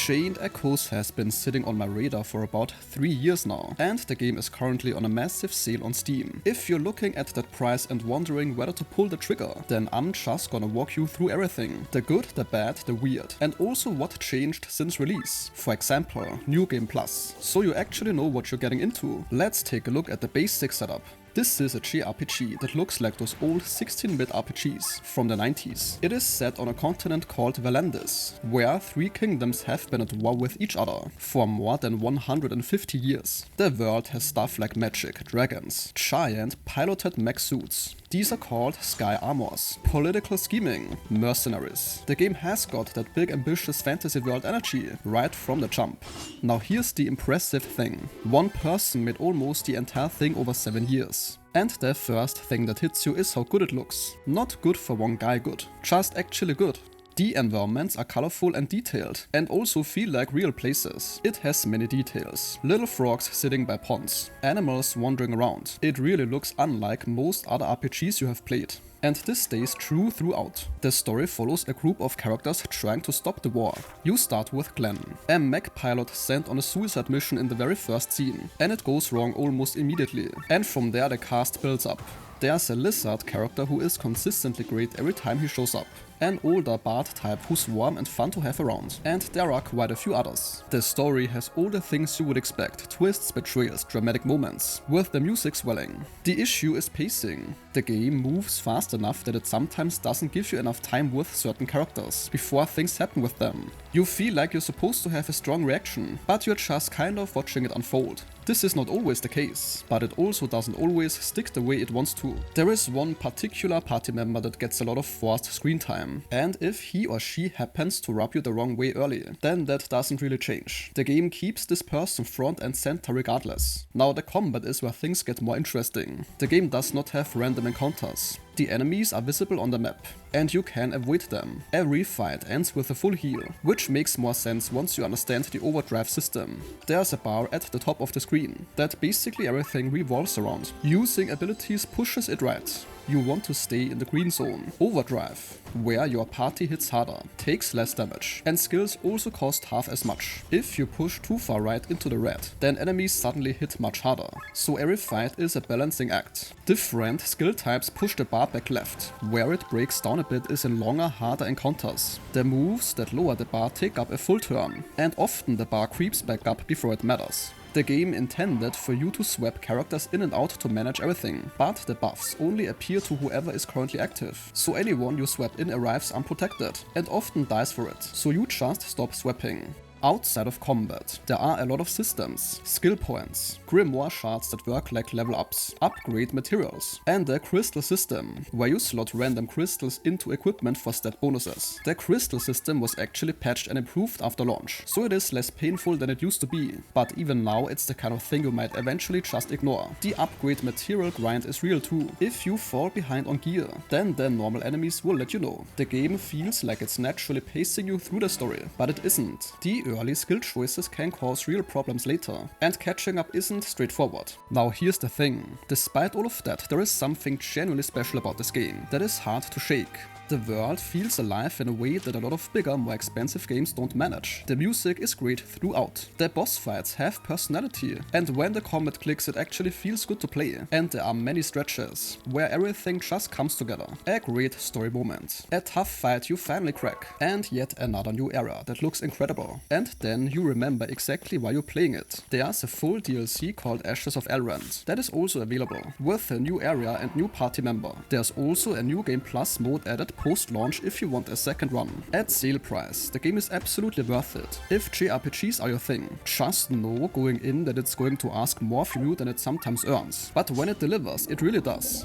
Chained Echoes has been sitting on my radar for about 3 years now, and the game is currently on a massive sale on Steam. If you're looking at that price and wondering whether to pull the trigger, then I'm just gonna walk you through everything. The good, the bad, the weird, and also what changed since release. For example, New Game Plus, so you actually know what you're getting into. Let's take a look at the basic setup. This is a JRPG that looks like those old 16-bit RPGs from the 90s. It is set on a continent called Valandis, where 3 kingdoms have been at war with each other for more than 150 years. The world has stuff like magic, dragons, giant piloted mech suits. These are called Sky Armors, political scheming, mercenaries. The game has got that big ambitious fantasy world energy right from the jump. Now here's the impressive thing. One person made almost the entire thing over 7 years. And the first thing that hits you is how good it looks. Not good for one guy good, just actually good. The environments are colorful and detailed, and also feel like real places. It has many details. Little frogs sitting by ponds, animals wandering around. It really looks unlike most other RPGs you have played. And this stays true throughout. The story follows a group of characters trying to stop the war. You start with Glenn, a mech pilot sent on a suicide mission in the very first scene, and it goes wrong almost immediately. And from there the cast builds up. There's a lizard character who is consistently great every time he shows up. An older bard type who's warm and fun to have around, and there are quite a few others. The story has all the things you would expect: twists, betrayals, dramatic moments, with the music swelling. The issue is pacing. The game moves fast enough that it sometimes doesn't give you enough time with certain characters before things happen with them. You feel like you're supposed to have a strong reaction, but you're just kind of watching it unfold. This is not always the case, but it also doesn't always stick the way it wants to. There is one particular party member that gets a lot of forced screen time, and if he or she happens to rub you the wrong way early, then that doesn't really change. The game keeps this person front and center regardless. Now the combat is where things get more interesting. The game does not have random encounters. The enemies are visible on the map, and you can avoid them. Every fight ends with a full heal, which makes more sense once you understand the overdrive system. There's a bar at the top of the screen that basically everything revolves around. Using abilities pushes it right. You want to stay in the green zone. Overdrive, where your party hits harder, takes less damage, and skills also cost half as much. If you push too far right into the red, then enemies suddenly hit much harder. So every fight is a balancing act. Different skill types push the bar back left. Where it breaks down a bit is in longer, harder encounters. The moves that lower the bar take up a full turn, and often the bar creeps back up before it matters. The game intended for you to swap characters in and out to manage everything, but the buffs only appear to whoever is currently active, so anyone you swap in arrives unprotected, and often dies for it, so you just stop swapping. Outside of combat, there are a lot of systems, skill points, grimoire shards that work like level ups, upgrade materials, and the crystal system, where you slot random crystals into equipment for stat bonuses. The crystal system was actually patched and improved after launch, so it is less painful than it used to be, but even now it's the kind of thing you might eventually just ignore. The upgrade material grind is real too. If you fall behind on gear, then the normal enemies will let you know. The game feels like it's naturally pacing you through the story, but it isn't. The early skill choices can cause real problems later, and catching up isn't straightforward. Now here's the thing, despite all of that, there is something genuinely special about this game that is hard to shake. The world feels alive in a way that a lot of bigger, more expensive games don't manage. The music is great throughout. The boss fights have personality, and when the combat clicks it actually feels good to play. And there are many stretches where everything just comes together. A great story moment, a tough fight you finally crack, and yet another new era that looks incredible. And then you remember exactly why you're playing it. There's a full DLC called Ashes of Elrond that is also available, with a new area and new party member. There's also a New Game Plus mode added post-launch if you want a second run. At sale price, the game is absolutely worth it. If JRPGs are your thing, just know going in that it's going to ask more from you than it sometimes earns. But when it delivers, it really does.